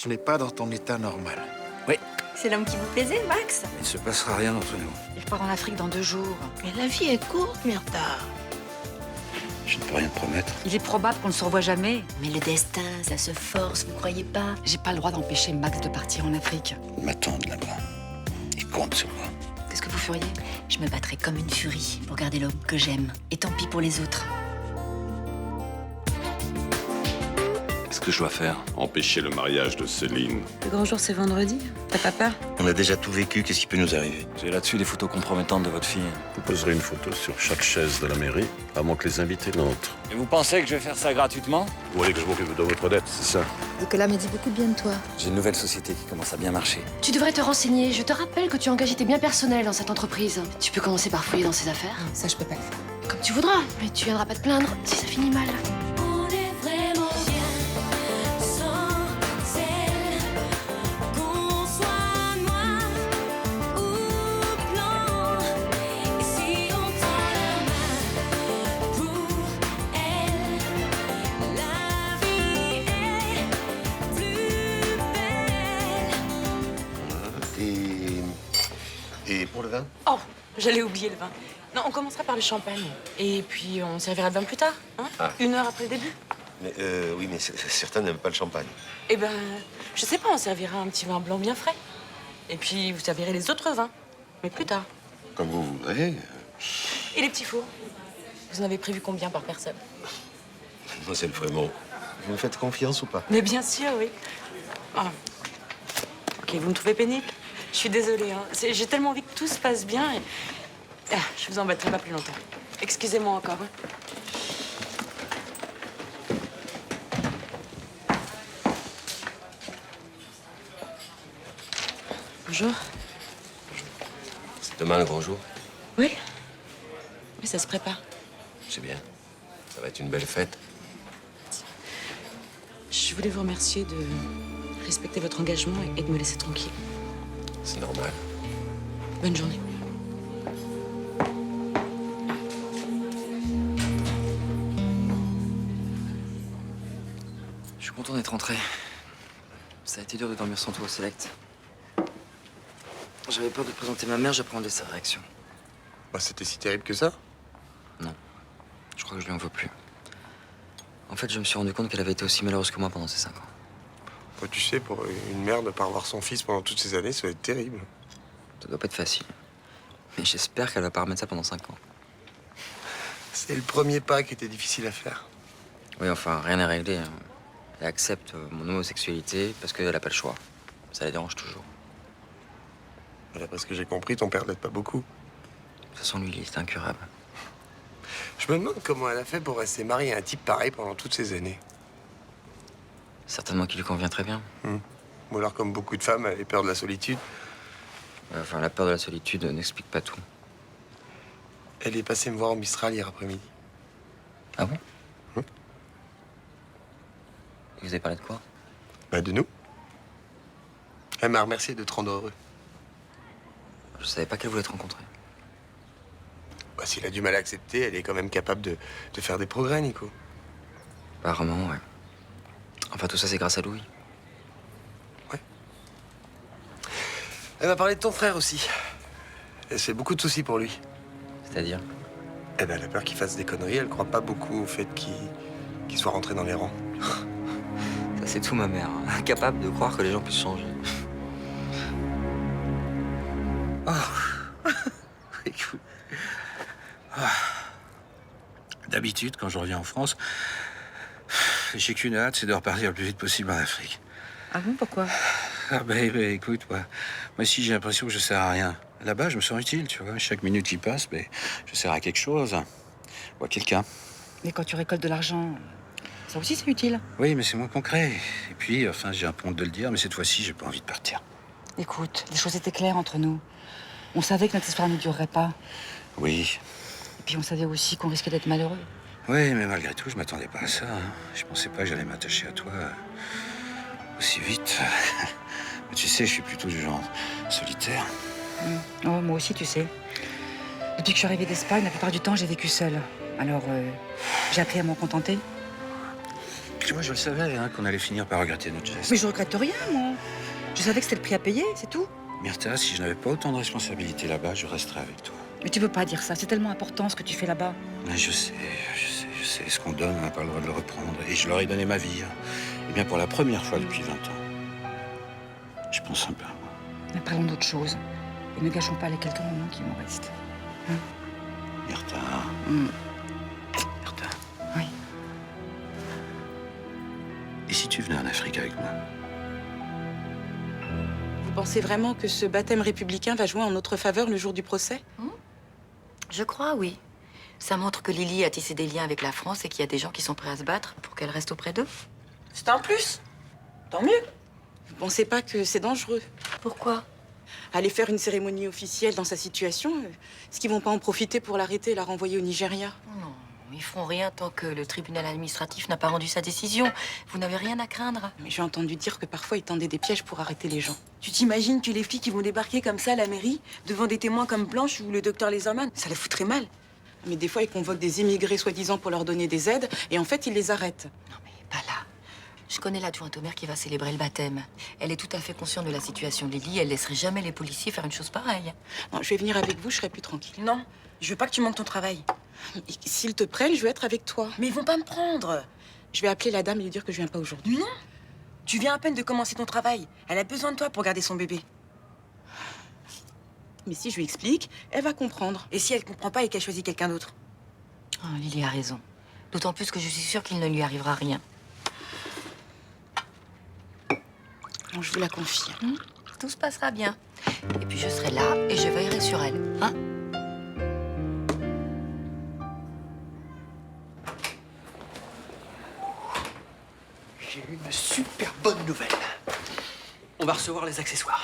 Tu n'es pas dans ton état normal. Oui. C'est l'homme qui vous plaisait, Max? Il ne se passera rien entre nous. Il part en Afrique dans 2 jours. Mais la vie est courte, Myrta. Je ne peux rien te promettre. Il est probable qu'on ne se revoie jamais. Mais le destin, ça se force, vous croyez pas? J'ai pas le droit d'empêcher Max de partir en Afrique. Ils m'attendent là-bas. Ils comptent sur moi. Qu'est-ce que vous feriez? Je me battrai comme une furie pour garder l'homme que j'aime. Et tant pis pour les autres. Qu'est-ce que je dois faire? Empêcher le mariage de Céline. Le grand jour, c'est vendredi. T'as pas peur? On a déjà tout vécu, qu'est-ce qui peut nous arriver? J'ai là-dessus des photos compromettantes de votre fille. Vous poserez une photo sur chaque chaise de la mairie, à moins que les invités n'entrent. Et vous pensez que je vais faire ça gratuitement? Vous voulez que je m'occupe de votre dette, c'est ça? Nicolas me dit beaucoup de bien de toi. J'ai une nouvelle société qui commence à bien marcher. Tu devrais te renseigner. Je te rappelle que tu as engagé tes biens personnels dans cette entreprise. Tu peux commencer par fouiller dans ses affaires. Ça, je peux pas le faire. Comme tu voudras, mais tu viendras pas te plaindre si ça finit mal. On est vraiment bien sans celle qu'on soit noir ou blanc. Et si on tend la main pour elle, la vie est plus belle. Et pour le vin? Oh, j'allais oublier le vin. Non, on commencera par le champagne. Et puis, on servira le vin plus tard, hein? Ah. 1 heure après le début. Mais, oui, mais certains n'aiment pas le champagne. Eh ben, je sais pas, on servira un petit vin blanc bien frais. Et puis, vous servirez les autres vins, mais plus tard. Comme vous voudrez. Et les petits fours? Vous en avez prévu combien par personne? Mademoiselle Frémont, vous me faites confiance ou pas? Mais bien sûr, oui. Ah. Ok, vous me trouvez pénible? Je suis désolée, hein. J'ai tellement envie que tout se passe bien. Ah, je vous embêterai pas plus longtemps. Excusez-moi encore. Hein. Bonjour. C'est demain le grand jour? Oui. Oui, ça se prépare. C'est bien. Ça va être une belle fête. Je voulais vous remercier de respecter votre engagement et de me laisser tranquille. C'est normal. Bonne journée. Je suis content d'être rentré. Ça a été dur de dormir sans toi au Select. J'avais peur de te présenter ma mère, j'appréhendais sa réaction. Bah, c'était si terrible que ça? Non. Je crois que je lui en veux plus. En fait, je me suis rendu compte qu'elle avait été aussi malheureuse que moi pendant ces 5 ans. Bah, tu sais, pour une mère ne pas revoir son fils pendant toutes ces années, ça va être terrible. Ça doit pas être facile. Mais j'espère qu'elle va pas remettre ça pendant 5 ans. C'était le premier pas qui était difficile à faire. Oui, enfin, rien n'est réglé. Hein. Elle accepte mon homosexualité parce qu'elle a pas le choix. Ça la dérange toujours. D'après ce que j'ai compris, ton père l'aide pas beaucoup. De toute façon, lui, il est incurable. Je me demande comment elle a fait pour rester mariée à un type pareil pendant toutes ces années. Certainement qu'il lui convient très bien. Ou alors, comme beaucoup de femmes, elle avait peur de la solitude. Enfin, la peur de la solitude n'explique pas tout. Elle est passée me voir en Mistral hier après-midi. Ah bon? Et vous avez parlé de quoi? Bah, de nous. Elle m'a remercié de te rendre heureux. Je savais pas qu'elle voulait te rencontrer. Bah, s'il a du mal à accepter, elle est quand même capable de faire des progrès, Nico. Apparemment, ouais. Enfin, tout ça, c'est grâce à Louis. Ouais. Elle m'a parlé de ton frère aussi. Elle se fait beaucoup de soucis pour lui. C'est-à-dire? Elle a peur qu'il fasse des conneries. Elle croit pas beaucoup au fait qu'il soit rentré dans les rangs. Ça, c'est tout ma mère. Hein. Incapable de croire que les gens puissent changer. Oh. Écoute. Ah. D'habitude, quand je reviens en France, j'ai qu'une hâte, c'est de repartir le plus vite possible en Afrique. Ah bon, pourquoi? Ah écoute, moi aussi j'ai l'impression que je sers à rien. Là-bas, je me sens utile, tu vois. Chaque minute qui passe, je sers à quelque chose. Ou à quelqu'un. Mais quand tu récoltes de l'argent, ça aussi c'est utile. Oui, mais c'est moins concret. Et puis, enfin, j'ai un honte de le dire, mais cette fois-ci, j'ai pas envie de partir. Écoute, les choses étaient claires entre nous. On savait que notre histoire ne durerait pas. Oui. Et puis on savait aussi qu'on risquait d'être malheureux. Oui, mais malgré tout, je m'attendais pas à ça. Hein. Je pensais pas que j'allais m'attacher à toi aussi vite. Mais tu sais, je suis plutôt du genre solitaire. Oh, moi aussi, tu sais. Depuis que je suis arrivée d'Espagne, la plupart du temps, j'ai vécu seule. Alors, j'ai appris à m'en contenter. Tu vois, je le savais hein, qu'on allait finir par regretter notre geste. Mais je regrette rien, moi. Je savais que c'était le prix à payer, c'est tout. Myrtha, si je n'avais pas autant de responsabilités là-bas, je resterais avec toi. Mais tu peux pas dire ça, c'est tellement important ce que tu fais là-bas. Mais je sais. Ce qu'on donne, on n'a pas le droit de le reprendre. Et je leur ai donné ma vie. Et bien pour la première fois depuis 20 ans, je pense un peu à moi. Mais parlons d'autre chose. Et ne gâchons pas les quelques moments qui nous restent. Hein? Myrtha. Myrtha. Oui. Et si tu venais en Afrique avec moi? Vous pensez vraiment que ce baptême républicain va jouer en notre faveur le jour du procès? Je crois, oui. Ça montre que Lily a tissé des liens avec la France et qu'il y a des gens qui sont prêts à se battre pour qu'elle reste auprès d'eux. C'est un plus. Tant mieux. Vous pensez pas que c'est dangereux? Pourquoi? Aller faire une cérémonie officielle dans sa situation, est-ce qu'ils vont pas en profiter pour l'arrêter et la renvoyer au Nigeria? Non, ils feront rien tant que le tribunal administratif n'a pas rendu sa décision. Vous n'avez rien à craindre. Mais j'ai entendu dire que parfois ils tendaient des pièges pour arrêter les gens. Tu t'imagines que les flics qui vont débarquer comme ça à la mairie, devant des témoins comme Blanche ou le docteur Leserman? Ça les foutrait mal. Mais des fois, ils convoquent des immigrés soi-disant pour leur donner des aides, et en fait, ils les arrêtent. Non, mais pas là. Je connais l'adjointe au maire qui va célébrer le baptême. Elle est tout à fait consciente de la situation de Lily. Elle laisserait jamais les policiers faire une chose pareille. Non, je vais venir avec vous, je serai plus tranquille. Non, je veux pas que tu manques ton travail. Et s'ils te prennent, je vais être avec toi. Mais ils vont pas me prendre. Je vais appeler la dame et lui dire que je viens pas aujourd'hui. Non. Tu viens à peine de commencer ton travail. Elle a besoin de toi pour garder son bébé. Mais si je lui explique, elle va comprendre. Et si elle comprend pas et qu'elle choisit quelqu'un d'autre? Oh, Lily a raison. D'autant plus que je suis sûre qu'il ne lui arrivera rien. Non, je vous la confie. Tout se passera bien. Et puis je serai là et je veillerai sur elle. Hein? J'ai une super bonne nouvelle. On va recevoir les accessoires.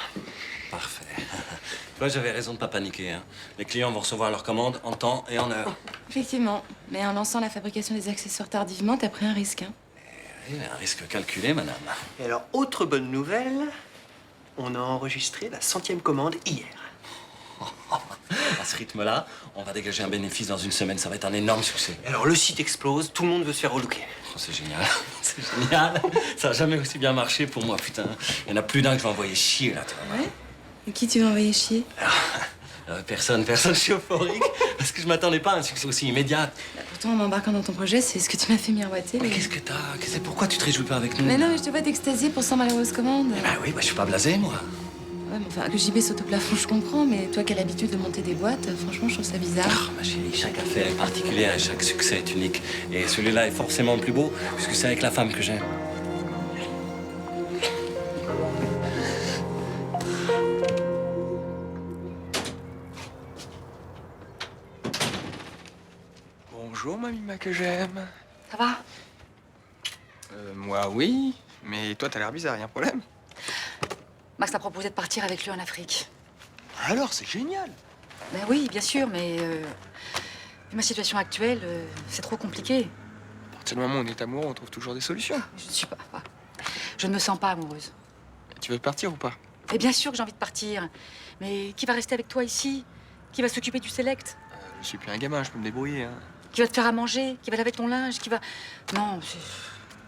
Parfait. Tu vois, j'avais raison de pas paniquer. Hein. Les clients vont recevoir leurs commandes en temps et en heure. Effectivement. Mais en lançant la fabrication des accessoires tardivement, t'as pris un risque. Hein. Oui, un risque calculé, madame. Et alors, autre bonne nouvelle, on a enregistré la 100e commande hier. À ce rythme-là, on va dégager un bénéfice dans une semaine. Ça va être un énorme succès. Et alors, le site explose, tout le monde veut se faire relooker. Oh, c'est génial. C'est génial. Ça n'a jamais aussi bien marché pour moi, putain. Il y en a plus d'un que je vais envoyer chier, là, tu vois. Ouais? Et qui tu vas envoyer chier? Personne, je suis euphorique. Parce que je m'attendais pas à un succès aussi immédiat. Pourtant, en m'embarquant dans ton projet, c'est ce que tu m'as fait miroiter. Mais qu'est-ce que t'as? Pourquoi tu te réjouis pas avec nous? Mais non, mais je te vois t'extasier pour 100 malheureuses commandes. Bah oui, je suis pas blasé, moi. Ouais, mais enfin, que JB saute au plafond, je comprends, mais toi qui as l'habitude de monter des boîtes, franchement, je trouve ça bizarre. Oh, ma chérie, chaque affaire est particulière et chaque succès est unique. Et celui-là est forcément le plus beau, puisque c'est avec la femme que j'aime. Bonjour, mamie que j'aime. Ça va? Moi, oui. Mais toi, t'as l'air bizarre, y a un problème? Max a proposé de partir avec lui en Afrique. Alors, c'est génial. Ben oui, bien sûr, mais vu ma situation actuelle, c'est trop compliqué. À partir du moment où on est amoureux, on trouve toujours des solutions. Je ne suis pas... Je ne me sens pas amoureuse. Tu veux partir ou pas? Et bien sûr que j'ai envie de partir. Mais qui va rester avec toi ici? Qui va s'occuper du select? Je suis plus un gamin, je peux me débrouiller. Hein. Qui va te faire à manger? Qui va laver ton linge? Qui va... Non,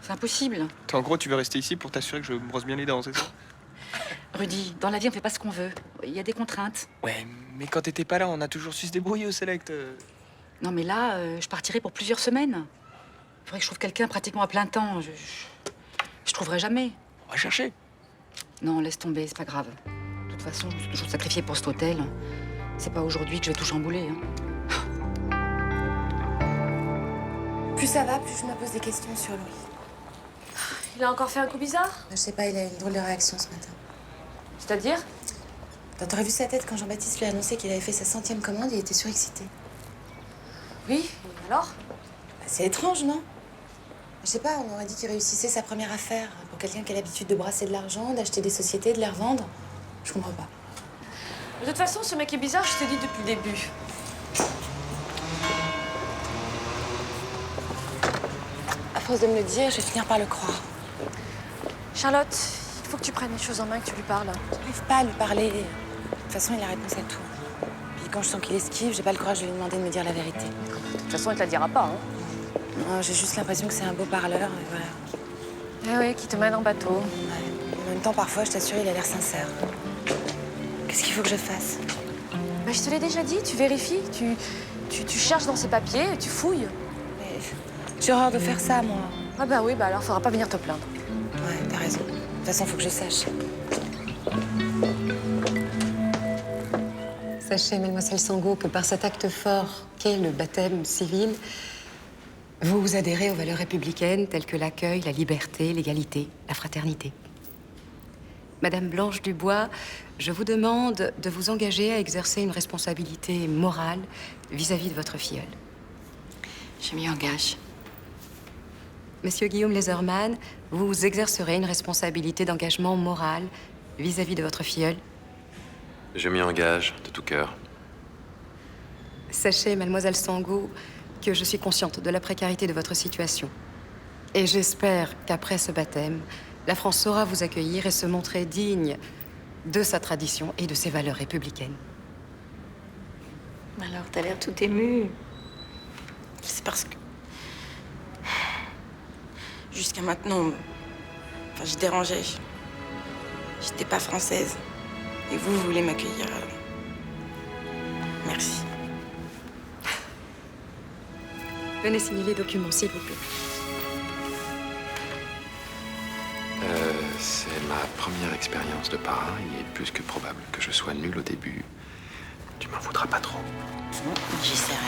c'est impossible. Toi, en gros, tu veux rester ici pour t'assurer que je me brosse bien les dents, c'est ça? Rudy, dans la vie, on fait pas ce qu'on veut. Il y a des contraintes. Ouais, mais quand t'étais pas là, on a toujours su se débrouiller au select. Non, mais là, je partirai pour plusieurs semaines. Il faudrait que je trouve quelqu'un pratiquement à plein temps. Je trouverai jamais. On va chercher. Non, laisse tomber, c'est pas grave. De toute façon, je suis toujours sacrifiée pour cet hôtel. C'est pas aujourd'hui que je vais tout chambouler. Hein. Plus ça va, plus je me pose des questions sur Louis. Il a encore fait un coup bizarre? Je sais pas, il a eu une drôle de réaction ce matin. C'est-à-dire? T'aurais vu sa tête quand Jean-Baptiste lui a annoncé qu'il avait fait sa 100e commande, il était surexcité. Oui, et alors? Bah, c'est étrange, non? Je sais pas, on aurait dit qu'il réussissait sa première affaire. Pour quelqu'un qui a l'habitude de brasser de l'argent, d'acheter des sociétés, de les revendre. Je comprends pas. De toute façon, ce mec est bizarre, je t'ai dit depuis le début. À force de me le dire, je vais finir par le croire. Charlotte, il faut que tu prennes les choses en main et que tu lui parles. J'arrive pas à lui parler. De toute façon, il a réponse à tout. Puis quand je sens qu'il esquive, j'ai pas le courage de lui demander de me dire la vérité. De toute façon, il te la dira pas, hein. Non, j'ai juste l'impression que c'est un beau parleur, et voilà. Ah ouais, qui te mène en bateau. Ouais. En même temps, parfois, je t'assure, il a l'air sincère. Qu'est-ce qu'il faut que je fasse? Bah, je te l'ai déjà dit, tu vérifies, tu cherches dans ses papiers, tu fouilles. Mais j'ai horreur de faire ça, moi. Ah bah oui, bah alors faudra pas venir te plaindre. Ouais, t'as raison. De toute façon, faut que je sache. Sachez, mademoiselle Sango, que par cet acte fort qu'est le baptême civil, vous adhérez aux valeurs républicaines telles que l'accueil, la liberté, l'égalité, la fraternité. Madame Blanche Dubois, je vous demande de vous engager à exercer une responsabilité morale vis-à-vis de votre filleule. Je m'y engage. Monsieur Guillaume Leserman, vous exercerez une responsabilité d'engagement moral vis-à-vis de votre filleule. Je m'y engage de tout cœur. Sachez, mademoiselle Sango, que je suis consciente de la précarité de votre situation. Et j'espère qu'après ce baptême, la France saura vous accueillir et se montrer digne de sa tradition et de ses valeurs républicaines. Alors, t'as l'air tout ému. C'est parce que... Jusqu'à maintenant, enfin, je dérangeais. J'étais pas française. Et vous voulez m'accueillir. Merci. Venez signer les documents, s'il vous plaît. C'est ma première expérience de parrain. Il est plus que probable que je sois nul au début. Tu m'en voudras pas trop. J'essaierai.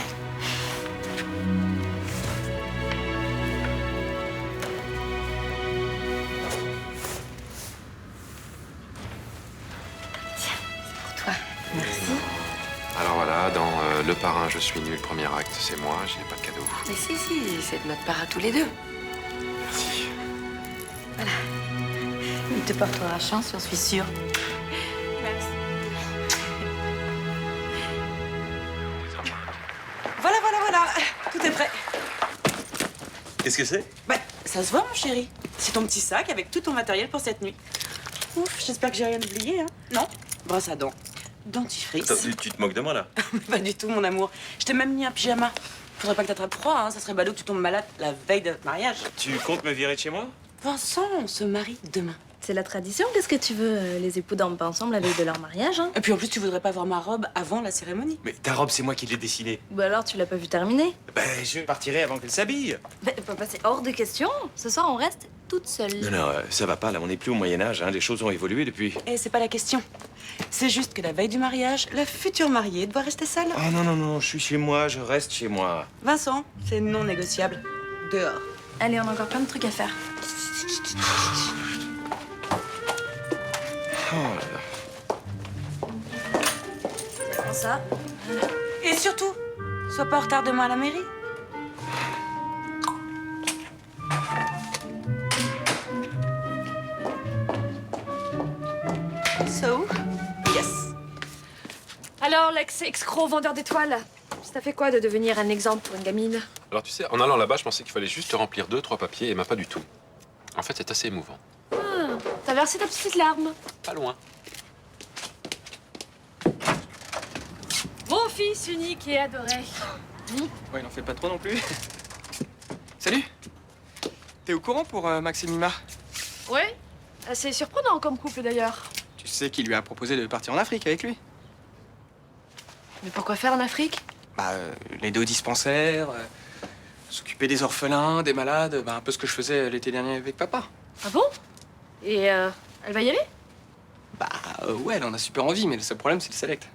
Merci. Alors voilà, dans Le Parrain, je suis nul, premier acte, c'est moi, je n'ai pas de cadeau. Mais si, c'est de notre part à tous les deux. Merci. Voilà. Il te portera chance, j'en suis sûre. Merci. Voilà. Tout est prêt. Qu'est-ce que c'est? Bah, ça se voit, mon chéri. C'est ton petit sac avec tout ton matériel pour cette nuit. Ouf, j'espère que j'ai rien oublié, hein. Non? Brosse à dents. Dentifrice. Attends, tu te moques de moi, là? Pas du tout, mon amour. Je t'ai même mis un pyjama. Faudrait pas que t'attrapes froid, hein. Ça serait ballot que tu tombes malade la veille de notre mariage. Tu comptes me virer de chez moi? Vincent, on se marie demain. C'est la tradition, qu'est-ce que tu veux? Les époux dorment pas ensemble la veille de leur mariage, hein? Et puis en plus, tu voudrais pas voir ma robe avant la cérémonie? Mais ta robe, c'est moi qui l'ai dessinée. Ou alors tu l'as pas vu terminer? Ben, je partirai avant qu'elle s'habille. Papa, c'est hors de question. Ce soir, on reste toute seule. Non, ça va pas, là, on n'est plus au Moyen-Âge, hein. Les choses ont évolué depuis. Eh, c'est pas la question. C'est juste que la veille du mariage, la future mariée doit rester seule. Oh non, je suis chez moi, je reste chez moi. Vincent, c'est non négociable. Dehors. Allez, on a encore plein de trucs à faire. Oh là là. Prends ça. Et surtout, sois pas en retard demain à la mairie. So, yes. Alors, l'ex-escroc vendeur d'étoiles, ça fait quoi de devenir un exemple pour une gamine? Alors tu sais, en allant là-bas, je pensais qu'il fallait juste remplir 2-3 papiers et pas du tout. En fait, c'est assez émouvant. Ah, t'as versé ta petite larme. Pas loin. Mon fils unique et adoré. Ouais, il en fait pas trop non plus. Salut. T'es au courant pour Max et Mima? Ouais, c'est surprenant comme couple d'ailleurs. Tu sais qu'il lui a proposé de partir en Afrique avec lui? Mais pourquoi faire en Afrique? Bah, l'aider aux dispensaires, s'occuper des orphelins, des malades, bah, un peu ce que je faisais l'été dernier avec papa. Ah bon? Et elle va y aller? Bah, ouais, elle en a super envie, mais le seul problème, c'est le select.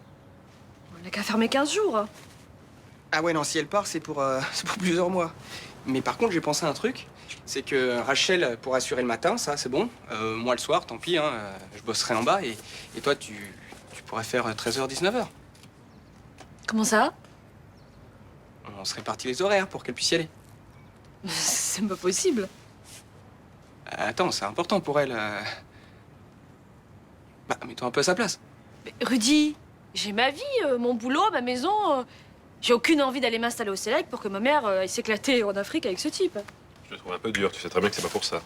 On n'a qu'à fermer 15 jours. Ah ouais, non, si elle part, c'est pour plusieurs mois. Mais par contre, j'ai pensé à un truc, c'est que Rachel pourra assurer le matin, ça, c'est bon. Moi, le soir, tant pis, hein, je bosserai en bas, et toi, tu pourrais faire 13h, 19h. Comment ça? On se répartit les horaires pour qu'elle puisse y aller. C'est pas possible. Attends, c'est important pour elle. Bah, mets-toi un peu à sa place. Mais Rudy, j'ai ma vie, mon boulot, ma maison. J'ai aucune envie d'aller m'installer au Select pour que ma mère aille s'éclater en Afrique avec ce type. Je le trouve un peu dur, tu sais très bien que c'est pas pour ça.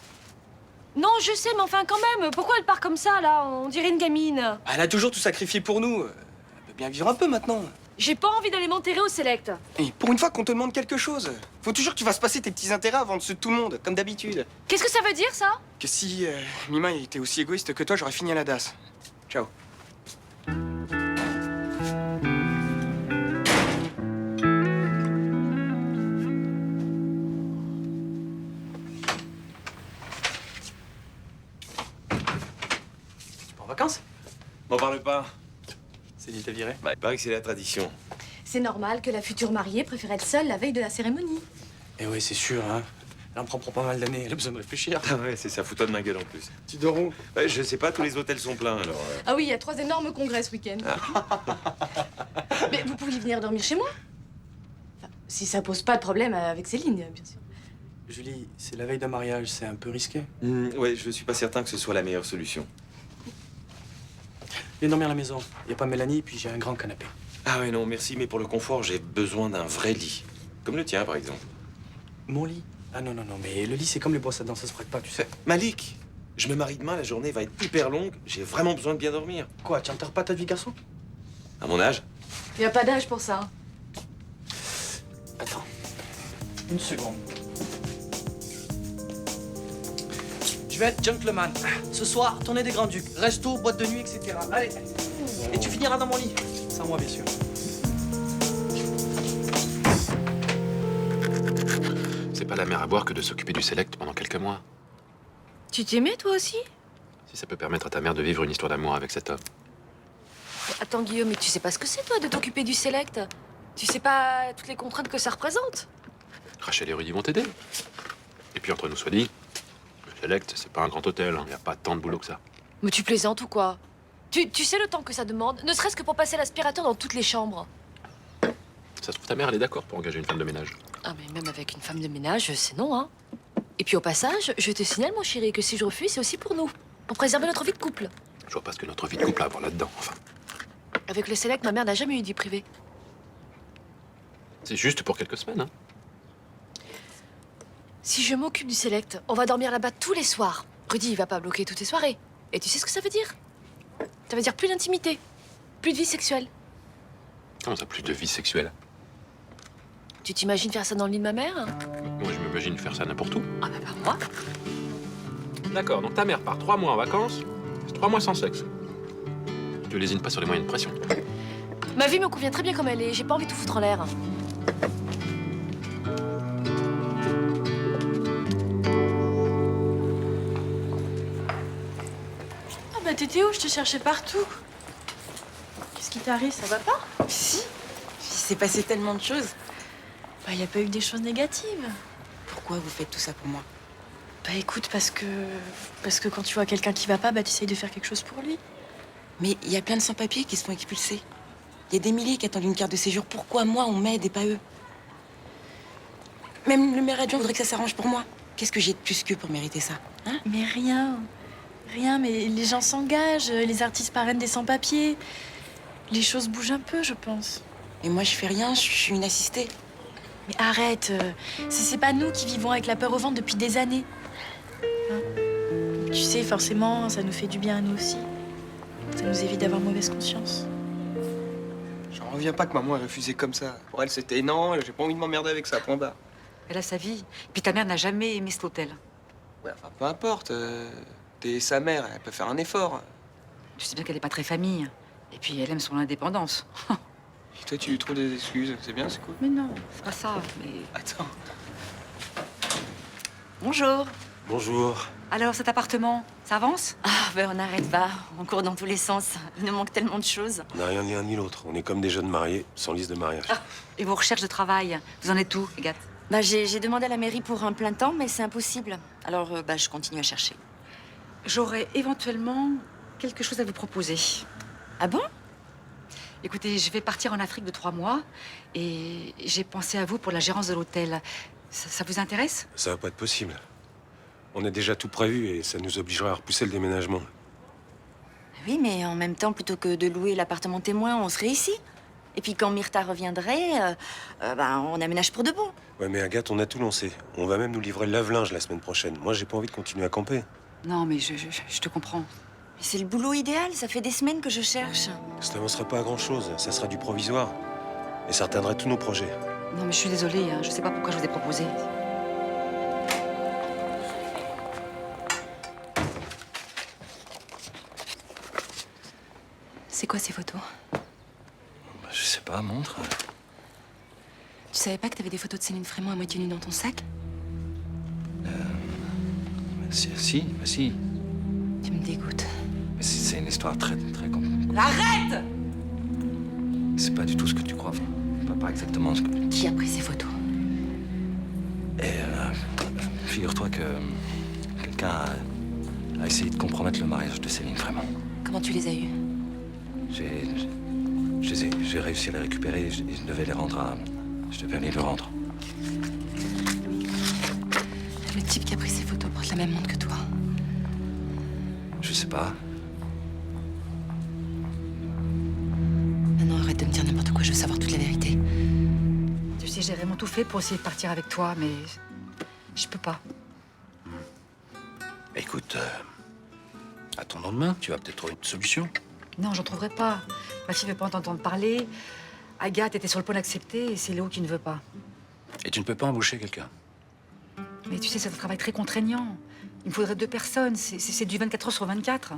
Non, je sais, mais enfin quand même, pourquoi elle part comme ça, là? On dirait une gamine. Elle a toujours tout sacrifié pour nous. Elle peut bien vivre un peu maintenant. J'ai pas envie d'aller m'enterrer au Select. Et pour une fois qu'on te demande quelque chose, faut toujours que tu fasses passer tes petits intérêts avant de ceux de tout le monde, comme d'habitude. Qu'est-ce que ça veut dire, ça? Que si Mima était aussi égoïste que toi, j'aurais fini à la DAS. Ciao. En vacances? M'en parle pas. Céline t'a viré? Bah, il paraît que c'est la tradition. C'est normal que la future mariée préfère être seule la veille de la cérémonie. Eh oui, c'est sûr, hein. Elle en prend pour pas mal d'années, elle a besoin de réfléchir. Ah ouais, c'est ça, fous-toi de ma gueule en plus. Tu dors où? Ouais, je sais pas, tous les hôtels sont pleins alors. Ah oui, il y a 3 énormes congrès ce week-end. Mais vous pourriez venir dormir chez moi? Enfin, si ça pose pas de problème avec Céline, bien sûr. Julie, c'est la veille d'un mariage, c'est un peu risqué. Ouais, je suis pas certain que ce soit la meilleure solution. Viens dormir à la maison. Y a pas Mélanie, puis j'ai un grand canapé. Ah ouais, non, merci, mais pour le confort, j'ai besoin d'un vrai lit. Comme le tien, par exemple. Mon lit? Ah non, non, non, mais le lit, c'est comme les brosses à dents, ça se prête pas, tu sais. Malik, je me marie demain, la journée va être hyper longue, j'ai vraiment besoin de bien dormir. Quoi, tu enterres pas ta vie garçon? À mon âge? Il y a pas d'âge pour ça. Attends. Une seconde. Je vais être gentleman. Ce soir, tournée des Grands-Ducs. Resto, boîte de nuit, etc. Allez. Et tu finiras dans mon lit. Sans moi, bien sûr. C'est pas la mer à boire que de s'occuper du Select pendant quelques mois. Tu t'aimais, toi aussi? Si ça peut permettre à ta mère de vivre une histoire d'amour avec cet homme. Attends, Guillaume, mais tu sais pas ce que c'est, toi, de t'occuper du Select? Tu sais pas toutes les contraintes que ça représente? Rachel et Rudy vont t'aider. Et puis, entre nous soit dit, le Select, c'est pas un grand hôtel, hein. Y a pas tant de boulot que ça. Mais tu plaisantes ou quoi? Tu sais le temps que ça demande, ne serait-ce que pour passer l'aspirateur dans toutes les chambres. Ça se trouve, ta mère, elle est d'accord pour engager une femme de ménage. Ah, mais même avec une femme de ménage, c'est non, hein. Et puis au passage, je te signale, mon chéri, que si je refuse, c'est aussi pour nous. Pour préserver notre vie de couple. Je vois pas ce que notre vie de couple a à voir là-dedans, enfin. Avec le Select, ma mère n'a jamais eu de vie privée. C'est juste pour quelques semaines, hein. Si je m'occupe du Select, on va dormir là-bas tous les soirs. Rudy, il va pas bloquer toutes les soirées. Et tu sais ce que ça veut dire? Ça veut dire plus d'intimité, plus de vie sexuelle. Comment ça, plus de vie sexuelle? Tu t'imagines faire ça dans le lit de ma mère? Moi, je m'imagine faire ça n'importe où. Ah bah pas moi. D'accord, donc ta mère part 3 mois en vacances, c'est 3 mois sans sexe. Tu lésines pas sur les moyens de pression. Ma vie me convient très bien comme elle est, j'ai pas envie de tout foutre en l'air. Ah bah t'étais où? Je te cherchais partout. Qu'est-ce qui t'arrive? Ça va pas? Si. Il s'est passé tellement de choses. Bah y a pas eu que des choses négatives. Pourquoi vous faites tout ça pour moi? Bah écoute, parce que quand tu vois quelqu'un qui va pas, bah t'essayes de faire quelque chose pour lui. Mais il y a plein de sans-papiers qui se font expulser. Il y a des milliers qui attendent une carte de séjour. Pourquoi moi, on m'aide et pas eux? Même le maire adjoint voudrait que ça s'arrange pour moi. Qu'est-ce que j'ai de plus qu'eux pour mériter ça, hein? Mais rien. Rien, mais les gens s'engagent, les artistes parrainent des sans-papiers. Les choses bougent un peu, je pense. Et moi, je fais rien, je suis une assistée. Mais arrête, c'est pas nous qui vivons avec la peur au ventre depuis des années. Hein? Tu sais, forcément, ça nous fait du bien à nous aussi. Ça nous évite d'avoir mauvaise conscience. J'en reviens pas que maman ait refusé comme ça. Pour elle, c'était non, j'ai pas envie de m'emmerder avec ça, point barre. Elle a sa vie. Puis ta mère n'a jamais aimé cet hôtel. Ouais, enfin, peu importe. T'es sa mère, elle peut faire un effort. Tu sais bien qu'elle n'est pas très famille. Et puis elle aime son indépendance. Et toi, tu lui trouves des excuses. C'est bien, c'est cool. Mais non, c'est pas ça. Mais... Attends. Bonjour. Bonjour. Alors, cet appartement, ça avance? Ah, ben on n'arrête pas. On court dans tous les sens. Il nous manque tellement de choses. On n'a rien ni l'un ni l'autre. On est comme des jeunes mariés, sans liste de mariage. Et vos recherches de travail, vous en êtes où, Agathe? Bah, j'ai demandé à la mairie pour un plein temps, mais c'est impossible. Alors, je continue à chercher. J'aurais éventuellement quelque chose à vous proposer. Ah bon? Écoutez, je vais partir en Afrique de 3 mois et j'ai pensé à vous pour la gérance de l'hôtel. Ça vous intéresse? Ça va pas être possible. On a déjà tout prévu et ça nous obligerait à repousser le déménagement. Oui, mais en même temps, plutôt que de louer l'appartement témoin, on serait ici. Et puis quand Myrtha reviendrait, on aménage pour de bon. Ouais, mais Agathe, on a tout lancé. On va même nous livrer le lave-linge la semaine prochaine. Moi, j'ai pas envie de continuer à camper. Non, mais je te comprends. Mais c'est le boulot idéal, ça fait des semaines que je cherche. Ça n'avancera pas à grand-chose. Ça sera du provisoire. Et ça retarderait tous nos projets. Non, mais je suis désolée, hein, je sais pas pourquoi je vous ai proposé. C'est quoi ces photos? Je sais pas, montre. Tu savais pas que t'avais des photos de Céline Frémont à moitié nue dans ton sac? Si. Tu me dégoûtes. Mais c'est une histoire très compliquée. Arrête! C'est pas du tout ce que tu crois. Pas exactement ce que... Qui a pris ces photos? Et figure-toi que quelqu'un a essayé de compromettre le mariage de Céline Frémont. Comment tu les as eues? J'ai réussi à les récupérer et je devais les rendre à... Je devais aller le rendre. Le type qui a pris ces photos porte la même montre que toi. Je sais pas. Maintenant, arrête de me dire n'importe quoi, je veux savoir toute la vérité. Tu sais, j'ai vraiment tout fait pour essayer de partir avec toi, mais je peux pas. Écoute, attendons demain, tu vas peut-être trouver une solution. Non, j'en trouverai pas. Ma fille veut pas t'entendre parler. Agathe était sur le point d'accepter et c'est Léo qui ne veut pas. Et tu ne peux pas embaucher quelqu'un. Mais tu sais, c'est un travail très contraignant. Il me faudrait 2 personnes. C'est du 24 heures sur 24.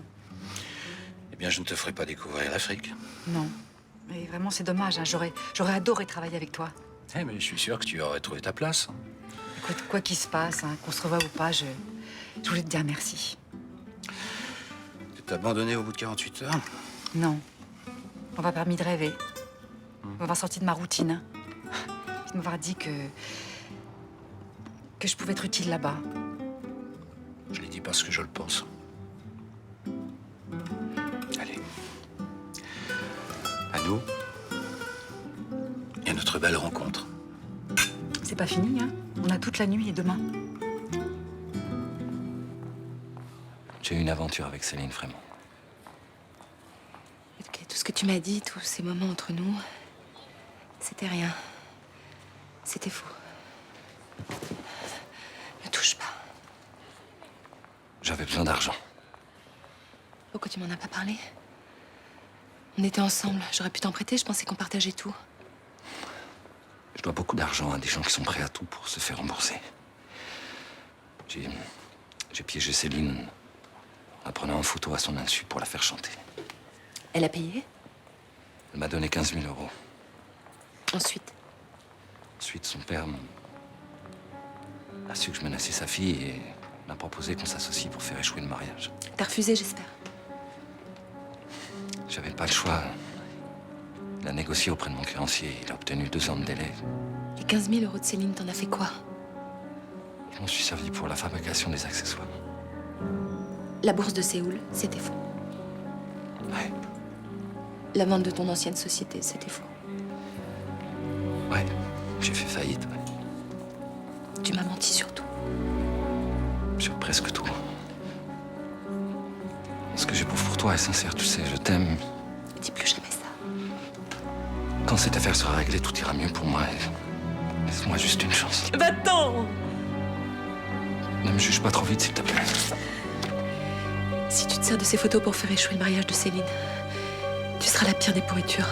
Eh bien, je ne te ferai pas découvrir l'Afrique. Non. Mais vraiment, c'est dommage. Hein. J'aurais adoré travailler avec toi. Eh, mais je suis sûr que tu aurais trouvé ta place. Écoute, quoi qu'il se passe, hein, qu'on se revoie ou pas, je voulais te dire merci. Tu t'es abandonné au bout de 48 heures? Non. On m'a permis de rêver. On m'avoir sorti de ma routine. De m'avoir dit que je pouvais être utile là-bas. Je l'ai dit parce que je le pense. Allez. À nous. Et à notre belle rencontre. C'est pas fini, hein. On a toute la nuit et demain. J'ai eu une aventure avec Céline Frémont. Ok, tout ce que tu m'as dit, tous ces moments entre nous, c'était rien. C'était faux. Ne touche pas. J'avais besoin d'argent. Pourquoi tu m'en as pas parlé? On était ensemble, j'aurais pu t'en prêter, je pensais qu'on partageait tout. Je dois beaucoup d'argent à des gens qui sont prêts à tout pour se faire rembourser. J'ai piégé Céline en la prenant en photo à son insu pour la faire chanter. Elle a payé? Elle m'a donné 15 000 euros. Ensuite? Ensuite, son père a su que je menaçais sa fille et m'a proposé qu'on s'associe pour faire échouer le mariage. T'as refusé, j'espère. J'avais pas le choix. Il a négocié auprès de mon créancier. Il a obtenu 2 ans de délai. Les 15 000 euros de Céline, t'en as fait quoi? Je m'en suis servi pour la fabrication des accessoires. La bourse de Séoul, c'était faux. Ouais. La vente de ton ancienne société, c'était faux. Ouais, j'ai fait faillite. Ouais. Tu m'as menti sur tout. Sur presque tout. Ce que j'éprouve pour toi est sincère, tu sais, je t'aime. Dis plus jamais ça. Quand cette affaire sera réglée, tout ira mieux pour moi. Et laisse-moi juste une chance. Va-t'en! Ne me juge pas trop vite, s'il te plaît. Si tu te sers de ces photos pour faire échouer le mariage de Céline, tu seras la pire des pourritures.